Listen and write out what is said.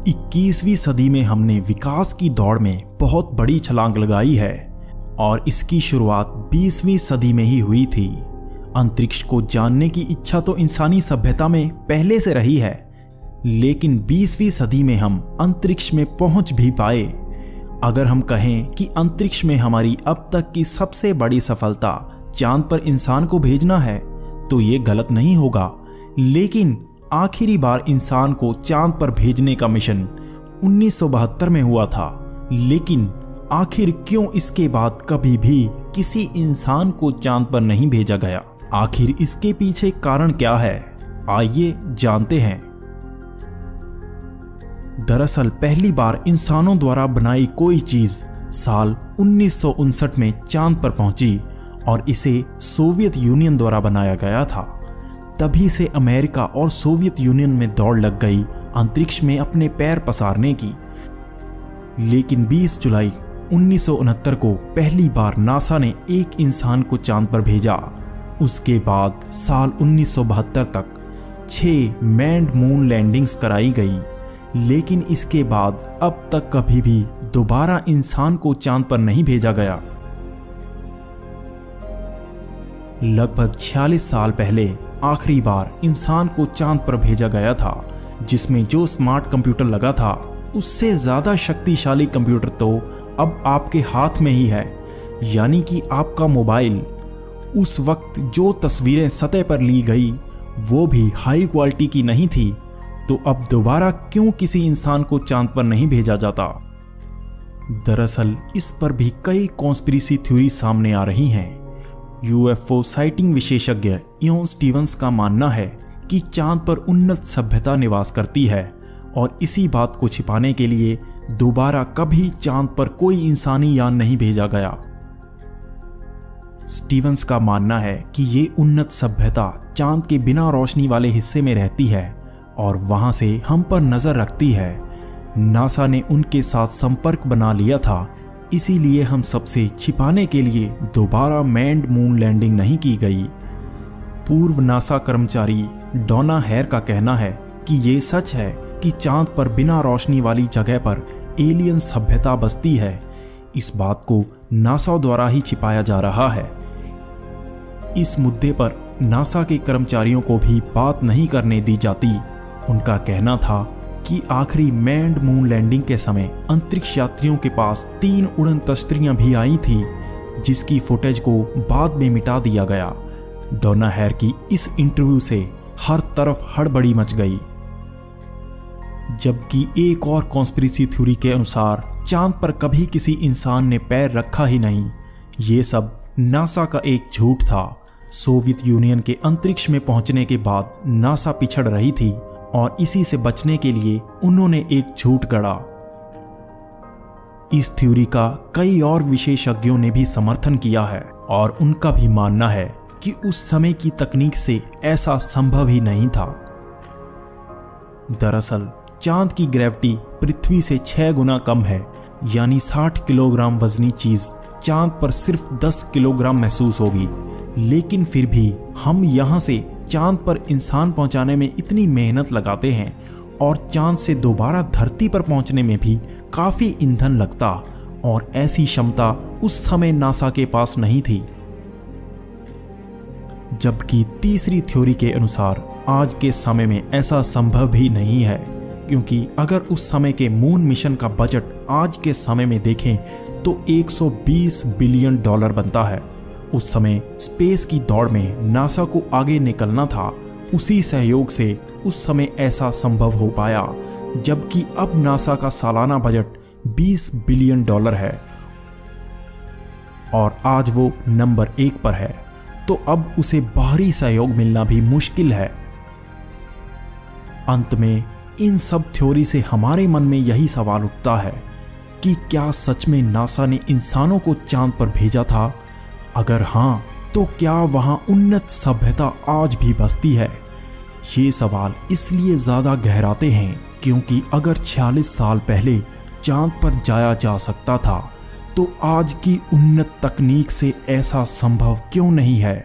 21वीं सदी में हमने विकास की दौड़ में बहुत बड़ी छलांग लगाई है और इसकी शुरुआत 20वीं सदी में ही हुई थी। अंतरिक्ष को जानने की इच्छा तो इंसानी सभ्यता में पहले से रही है, लेकिन 20वीं सदी में हम अंतरिक्ष में पहुंच भी पाए। अगर हम कहें कि अंतरिक्ष में हमारी अब तक की सबसे बड़ी सफलता चांद पर इंसान को भेजना है, तो ये गलत नहीं होगा। लेकिन आखिरी बार इंसान को चांद पर भेजने का मिशन 1972 में हुआ था। लेकिन आखिर क्यों इसके बाद कभी भी किसी इंसान को चांद पर नहीं भेजा गया? आखिर इसके पीछे कारण क्या है? आइए जानते हैं। दरअसल पहली बार इंसानों द्वारा बनाई कोई चीज साल 1959 में चांद पर पहुंची और इसे सोवियत यूनियन द्वारा बनाया गया था। तभी से अमेरिका और सोवियत यूनियन में दौड़ लग गई अंतरिक्ष में अपने पैर पसारने की। लेकिन 20 जुलाई 1969 को पहली बार नासा ने एक इंसान को चांद पर भेजा। उसके बाद साल 1972 तक 6 मैन्ड मून लैंडिंग्स कराई गई। लेकिन इसके बाद अब तक कभी भी दोबारा इंसान को चांद पर नहीं भेजा गया। लगभग 46 साल पहले आखिरी बार इंसान को चांद पर भेजा गया था, जिसमें जो स्मार्ट कंप्यूटर लगा था उससे ज्यादा शक्तिशाली कंप्यूटर तो अब आपके हाथ में ही है, यानी कि आपका मोबाइल। उस वक्त जो तस्वीरें सतह पर ली गई वो भी हाई क्वालिटी की नहीं थी, तो अब दोबारा क्यों किसी इंसान को चांद पर नहीं भेजा जाता? दरअसल इस पर भी कई कॉन्स्पिरेसी थ्योरी सामने आ रही हैं। यूएफओ साइटिंग विशेषज्ञ इयोन स्टीवंस का मानना है कि चांद पर उन्नत सभ्यता निवास करती है और इसी बात को छिपाने के लिए दोबारा कभी चांद पर कोई इंसानी यान नहीं भेजा गया। स्टीवंस का मानना है कि ये उन्नत सभ्यता चांद के बिना रोशनी वाले हिस्से में रहती है और वहां से हम पर नजर रखती है। नासा ने उनके साथ संपर्क बना लिया था, इसीलिए हम सबसे छिपाने के लिए दोबारा मैन्ड मून लैंडिंग नहीं की गई। पूर्व नासा कर्मचारी डोना हेयर का कहना है कि ये सच है कि चांद पर बिना रोशनी वाली जगह पर एलियन सभ्यता बसती है। इस बात को नासा द्वारा ही छिपाया जा रहा है। इस मुद्दे पर नासा के कर्मचारियों को भी बात नहीं करने दी जाती। उनका कहना था कि आखिरी मैन्ड मून लैंडिंग के समय अंतरिक्ष यात्रियों के पास 3 उड़न तस्तरियां भी आई थी, जिसकी फुटेज को बाद में मिटा दिया गया। डोना हेयर की इस इंटरव्यू से हर तरफ हड़बड़ी मच गई। जबकि एक और कॉन्स्पिरेसी थ्योरी के अनुसार चांद पर कभी किसी इंसान ने पैर रखा ही नहीं। ये सब नासा का एक झूठ था। सोवियत यूनियन के अंतरिक्ष में पहुंचने के बाद नासा पिछड़ रही थी और इसी से बचने के लिए उन्होंने एक झूठ गढ़ा। इस थ्योरी का कई और विशेषज्ञों ने भी समर्थन किया है और उनका भी मानना है कि उस समय की तकनीक से ऐसा संभव ही नहीं था। दरअसल चांद की ग्रेविटी पृथ्वी से 6 गुना कम है, यानी 60 किलोग्राम वजनी चीज चांद पर सिर्फ 10 किलोग्राम महसूस होगी। लेकिन फिर भी हम यहां से चांद पर इंसान पहुंचाने में इतनी मेहनत लगाते हैं और चांद से दोबारा धरती पर पहुंचने में भी काफी ईंधन लगता, और ऐसी क्षमता उस समय नासा के पास नहीं थी। जबकि तीसरी थ्योरी के अनुसार आज के समय में ऐसा संभव भी नहीं है, क्योंकि अगर उस समय के मून मिशन का बजट आज के समय में देखें तो 120 बिलियन डॉलर बनता है। उस समय स्पेस की दौड़ में नासा को आगे निकलना था, उसी सहयोग से उस समय ऐसा संभव हो पाया। जबकि अब नासा का सालाना बजट 20 बिलियन डॉलर है और आज वो नंबर 1 पर है, तो अब उसे बाहरी सहयोग मिलना भी मुश्किल है। अंत में इन सब थ्योरी से हमारे मन में यही सवाल उठता है कि क्या सच में नासा ने इंसानों को चांद पर भेजा था? अगर हां, तो क्या वहां उन्नत सभ्यता आज भी बसती है? ये सवाल इसलिए ज्यादा गहराते हैं क्योंकि अगर 46 साल पहले चांद पर जाया जा सकता था, तो आज की उन्नत तकनीक से ऐसा संभव क्यों नहीं है?